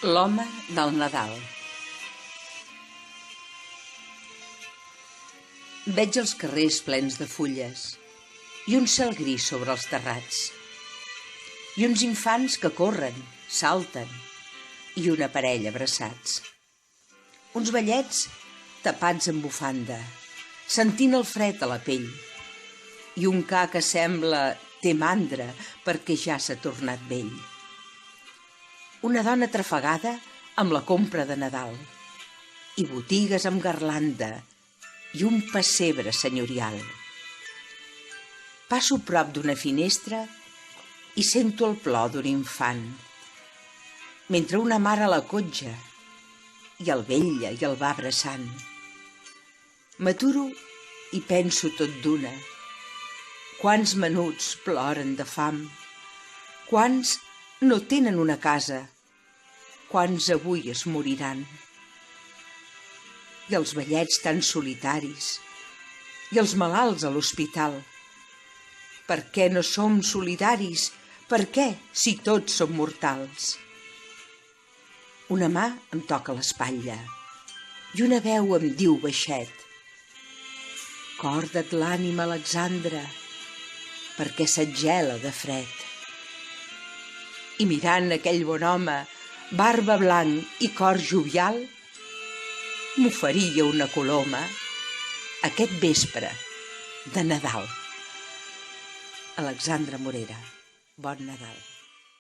L'home del Nadal. Veig els carrers plens de fulles i un cel gris sobre els terrats i uns infants que corren, salten i una parella abraçats. Uns vellets tapats amb bufanda, sentint el fred a la pell, i un ca que sembla té mandra perquè ja s'ha tornat vell. Una dona trafegada amb la compra de Nadal i botigues amb garlanda i un pessebre senyorial. Passo prop d'una finestra i sento el plor d'un infant, mentre una mare la cotja i el vetlla i el va abraçant. M'aturo i penso tot d'una: quants menuts ploren de fam, quants no tenen una casa, quants avui es moriran. I els vellets tan solitaris, i els malalts a l'hospital. Per què no som solidaris? Per què, si tots som mortals? Una mà em toca l'espatlla i una veu em diu baixet: corda't l'ànima, Alexandra, perquè se't gela de fred. I mirant aquell bon home, barba blanc i cor jovial, m'oferia una coloma aquest vespre de Nadal. Alexandra Morera, bon Nadal.